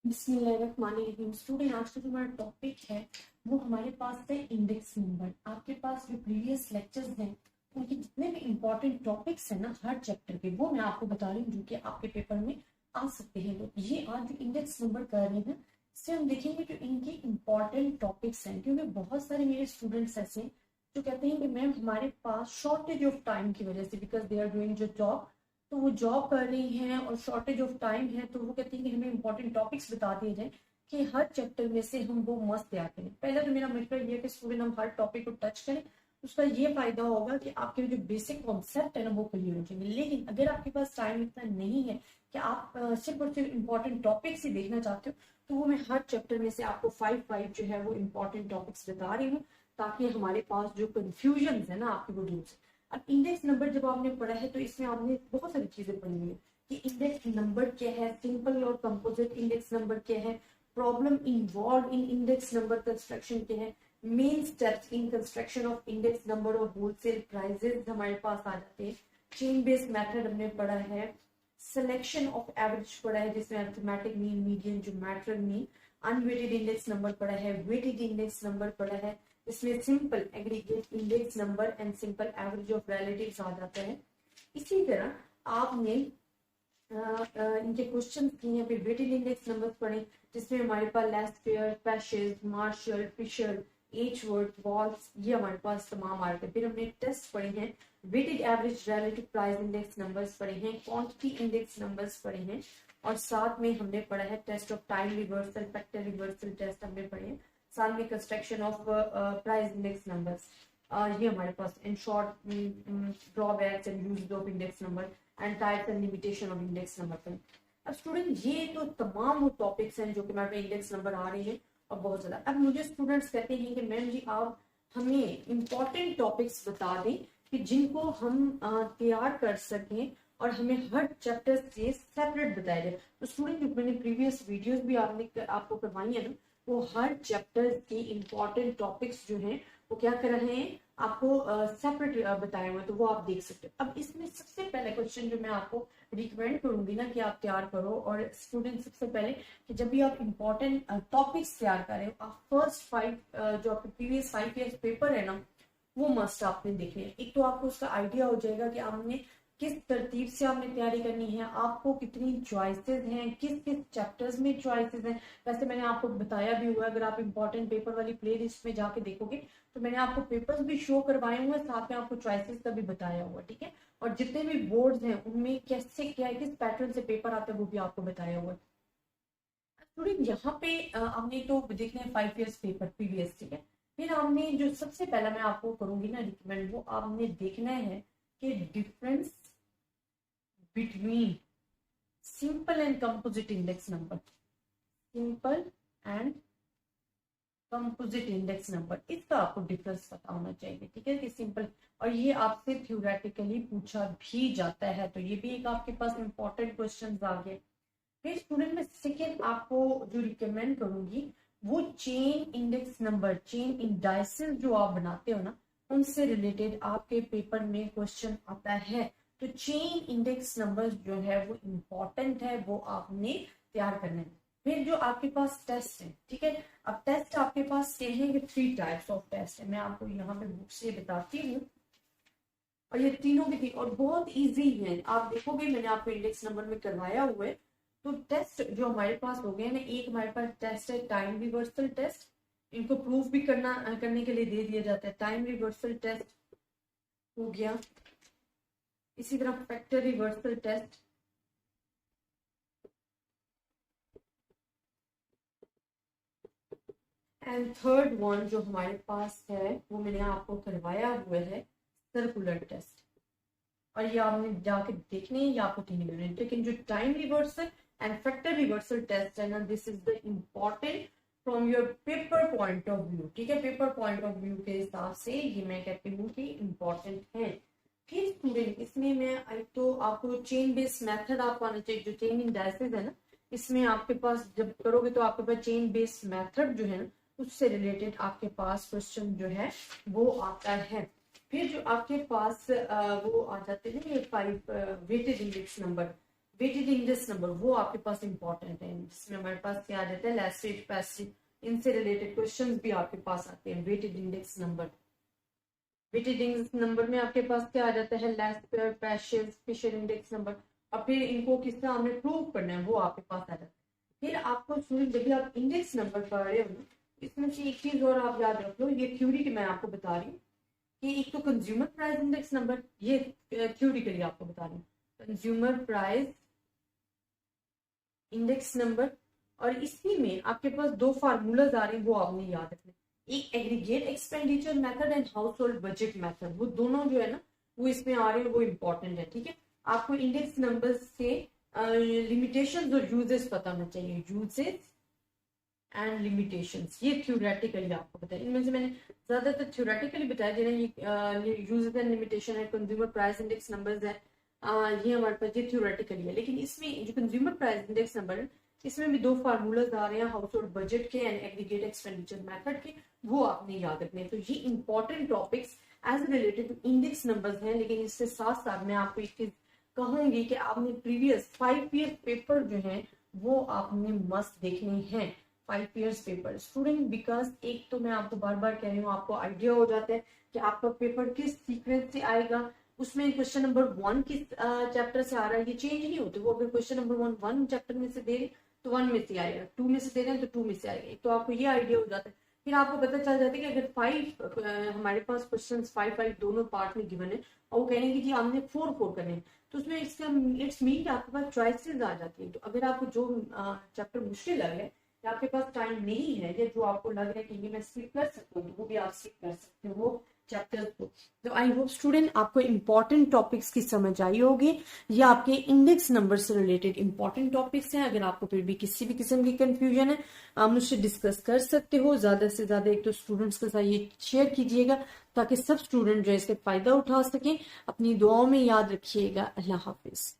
बिस्मिल्लाहिर्रहमानिर्रहीम। स्टूडेंट, आज का जो हमारा टॉपिक है वो हमारे पास है इंडेक्स नंबर। आपके पास जो प्रीवियस लेक्चर्स हैं उनके जितने भी इंपॉर्टेंट टॉपिक्स हैं ना हर चैप्टर के, वो मैं आपको बता रही हूँ जो कि आपके पेपर में आ सकते हैं। तो ये आज जो इंडेक्स नंबर कर रहे हैं इससे हम देखेंगे जो इनके इंपॉर्टेंट टॉपिक्स हैं, क्योंकि बहुत सारे मेरे स्टूडेंट्स ऐसे हैं जो कहते हैं कि मैम हमारे पास शॉर्टेज ऑफ टाइम की वजह से, बिकॉज दे आर डूइंग जो जॉब, तो वो जॉब कर रही हैं और शॉर्टेज ऑफ टाइम है, तो वो कहती हैं कि हमें इंपॉर्टेंट टॉपिक्स बता दिए जाए कि हर चैप्टर में से हम वो मस्त तैयार करें। पहला तो मेरा मशवरा ये है कि स्टूडेंट हम हर टॉपिक को टच करें, उसका ये फायदा होगा कि आपके जो बेसिक कॉन्सेप्ट है ना वो क्लियर हो जाएंगे। लेकिन अगर आपके पास टाइम इतना नहीं है कि आप सिर्फ और सिर्फ इंपॉर्टेंट टॉपिक्स ही देखना चाहते हो, तो वो मैं हर चैप्टर में से आपको 5 जो है वो इंपॉर्टेंट टॉपिक्स बता रही हूँ, ताकि हमारे पास जो कंफ्यूजन है ना आपकी वो दूर से। अब इंडेक्स नंबर जब आपने पढ़ा है तो इसमें आपने बहुत सारी चीजें पढ़ी है कि इंडेक्स नंबर क्या है, सिंपल और कंपोजिट इंडेक्स नंबर क्या है, problem involve in index number construction क्या है, main steps in construction of index number और होलसेल प्राइजेस हमारे पास आ जाते हैं। चेन बेस्ड मेथड हमने पढ़ा है, सिलेक्शन ऑफ एवरेज पढ़ा है जिसमें arithmetic mean, median, geometric mean, unweighted index number पढ़ा है, वेटेड इंडेक्स नंबर पढ़ा है, इसमें simple aggregate index number and simple average of relatives आ जाता है। इसी तरह आपने इनके क्वेश्चन किए हैं, फिर वेटेड इंडेक्स नंबर्स पढ़े जिसमें हमारे पास Laspeyres, Paasche, Marshall, Fisher, Edgeworth, Walsh, ये हमारे पास तमाम आ रहे थे। फिर हमने टेस्ट पढ़े हैं, weighted average relative price index numbers पढ़े हैं, क्वांटिटी इंडेक्स नंबर्स पढ़े हैं, और साथ में हमने पढ़ा है test of time reversal, factor reversal test हमने पढ़े हैं, साथ में construction of price index numbers. ये हमारे पास in short drawbacks and use of index number and types and limitation of index number पर। अब स्टूडेंट ये तो तमाम वो टॉपिक्स हैं जो कि हमारे इंडेक्स नंबर आ रहे हैं और बहुत ज्यादा। अब मुझे स्टूडेंट्स कहते हैं कि मैम जी आप हमें इंपॉर्टेंट टॉपिक्स बता दें कि जिनको हम तैयार कर सकें और हमें हर चैप्टर से सेपरेट बताया जाए। तो स्टूडेंट जो मैंने प्रीवियस वीडियोस भी आपको करवाई है ना, वो हर चैप्टर के इंपॉर्टेंट टॉपिक्स जो हैं वो क्या कर रहे हैं आपको सेपरेट बताए हुए, तो वो आप देख सकते हो। अब इसमें सबसे पहले क्वेश्चन जो मैं आपको रिकमेंड करूंगी ना कि आप तैयार करो, और स्टूडेंट सबसे पहले कि जब भी आप इंपॉर्टेंट टॉपिक्स तैयार करें, आप फर्स्ट 5 जो आपके प्रीवियस 5 ईयर्स पेपर है ना वो मस्ट आपने देखने हैं। एक तो आपको उसका आइडिया हो जाएगा कि आपने किस तरतीब से आपने तैयारी करनी है, आपको कितनी चॉइसेस हैं, किस किस चैप्टर्स में चॉइसेस हैं। वैसे मैंने आपको बताया भी हुआ, अगर आप इंपॉर्टेंट पेपर वाली प्ले लिस्ट में जाके देखोगे तो मैंने आपको पेपर्स भी शो करवाए हुए हैं, साथ में आपको चॉइसेस का भी बताया हुआ, ठीक है। और जितने भी बोर्ड्स हैं उनमें कैसे क्या है, किस पैटर्न से पेपर आता है वो भी आपको बताया हुआ है। स्टूडेंट यहाँ पे आपने तो देखना है 5 ईयर्स पेपर प्रीवियस, ठीक है। फिर आपने जो सबसे पहला मैं आपको करूंगी ना रिकमेंड, वो आपने देखना है कि difference between simple and composite index number, simple and composite index number, इसका आपको डिफरेंस पता होना चाहिए, ठीक है कि सिंपल, और ये आपसे थ्योरेटिकली पूछा भी जाता है, तो ये भी एक आपके पास इंपॉर्टेंट क्वेश्चन आ गए। फिर स्टूडेंट में सेकेंड आपको जो रिकमेंड करूंगी वो chain index number, chain indices जो आप बनाते हो ना उनसे रिलेटेड आपके पेपर में क्वेश्चन आता है। तो चेन इंडेक्स नंबर जो है वो इम्पोर्टेंट है, वो आपने तैयार करना है। फिर जो आपके पास टेस्ट है, ठीक है। अब टेस्ट आपके पास क्या है कि 3 टाइप्स ऑफ टेस्ट है, मैं आपको यहाँ पे बुक से बताती हूँ, और ये तीनों भी थी और बहुत इजी है। आप देखोगे मैंने आपको इंडेक्स नंबर में करवाया हुआ है। तो टेस्ट जो हमारे पास हो गए ना, एक हमारे पास टेस्ट है टाइम रिवर्सल टेस्ट, इनको प्रूफ भी करने के लिए दे दिया जाता है। टाइम रिवर्सल टेस्ट हो गया, इसी तरह factor reversal test, and third one जो हमारे पास है वो मैंने आपको करवाया हुआ है सर्कुलर टेस्ट, और ये आपने जाके देखने हैं, ये आपको 3 मिनट। लेकिन जो time reversal and factor reversal test है ना, this is the important from your paper point of view, ठीक है। पेपर पॉइंट ऑफ व्यू के हिसाब से ये मैं कहती हूँ कि इम्पोर्टेंट है। फिर स्टूडेंट इसमें मैं एक तो आपको चेन बेस्ड मेथड आपको आना चाहिए, जो चेन इंडाइसेस है ना, इसमें आपके पास जब करोगे तो आपके पास चेन बेस्ड मेथड जो है ना उससे रिलेटेड आपके पास क्वेश्चन जो है वो आता है। फिर जो आपके पास वो आ जाते हैं ये 5 weighted index number, weighted index number वो आपके पास इंपॉर्टेंट है, जिसमें हमारे पास क्या आ जाता है, लैस्टेज, पैसिव, इनसे रिलेटेड क्वेश्चंस भी आपके पास आते हैं। Weighted index number, weighted index number में आपके पास क्या आ जाता है, Laspeyres, Paasche, Fisher index number, और फिर इनको किस तरह हमने प्रूव करना है वो आपके पास आ जाता है। फिर आपको स्टूडेंट जब भी आप इंडेक्स नंबर पढ़ रहे हो ना, इसमें से एक चीज और आप याद रख लो, ये थ्योरी की मैं आपको बता रही हूँ कि एक तो कंज्यूमर प्राइस इंडेक्स नंबर, ये थ्योरिकली आपको बता रही हूँ, कंज्यूमर प्राइस इंडेक्स नंबर, और इसी में आपके पास दो फार्मूलाज आ रहे हैं वो आपने याद रखने, एक aggregate expenditure method and house hold budget method, वो दोनों जो है ना वो इसमें आ रहे हैं, वो इंपॉर्टेंट है। ठीक है, आपको इंडेक्स नंबर से लिमिटेशंस और यूजेस पता होना चाहिए, यूजेस एंड लिमिटेशंस, ये थ्योरेटिकली आपको बताया। इनमें से मैंने ज्यादातर थ्योरेटिकली बताया, जिन्हें ये यूजेस एंड लिमिटेशन है, कंज्यूमर प्राइस इंडेक्स नंबर्स है, ये हमारे पास ये थ्योरेटिकली है। लेकिन इसमें जो कंज्यूमर प्राइस इंडेक्स नंबर है, इसमें भी दो फार्मूलाज आ रहे हैं, हाउस होल्ड बजट के एंड एग्रीगेट एक्सपेंडिचर मेथड के, वो आपने याद रखने हैं। तो ये important topics as related to index numbers हैं। लेकिन इससे साथ साथ मैं आपको एक चीज कहूंगी कि आपने प्रीवियस 5 ईयर पेपर जो है वो आपने मस्त देखने हैं, 5 ईयर्स पेपर स्टूडेंट, बिकॉज एक तो मैं आपको बार बार कह रही हूँ, आपको आइडिया हो जाता है कि आपका पेपर किस सीक्वेंस से आएगा, उसमें क्वेश्चन नंबर 1 किस चैप्टर से आ रहा है, ये चेंज नहीं होते। वो अगर क्वेश्चन नंबर 1 चैप्टर में से दे रहे तो 1 में से आएगा, 2 में से दे रहे हैं तो 2 में से आएगा, तो आपको ये आइडिया हो जाता है। फिर आपको पता चल जाता है कि अगर 5 हमारे पास क्वेश्चन 5 दोनों पार्ट में गिवन है और वो कहेंगे जी आपने 4 करने हैं, तो उसमें इसका इट्स मीन कि आपके पास चॉइसेस आ जाती है। तो अगर आपको जो चैप्टर मुश्किल लग रहा है या आपके पास टाइम नहीं है या जो आपको लग रहा है कि ये मैं स्किप कर सकता हूँ, तो वो भी आप स्किप कर सकते हो वो चैप्टर्स को। तो आई होप स्टूडेंट आपको इंपॉर्टेंट टॉपिक्स की समझ आई होगी, ये आपके इंडेक्स नंबर से रिलेटेड इंपॉर्टेंट टॉपिक्स हैं। अगर आपको फिर भी किसी भी किस्म की कंफ्यूजन है, आप मुझसे डिस्कस कर सकते हो। ज्यादा से ज्यादा एक तो स्टूडेंट्स के साथ ये शेयर कीजिएगा ताकि सब स्टूडेंट जो है इससे फायदा उठा सकें। अपनी दुआओं में याद रखिएगा। अल्लाह हाफिज।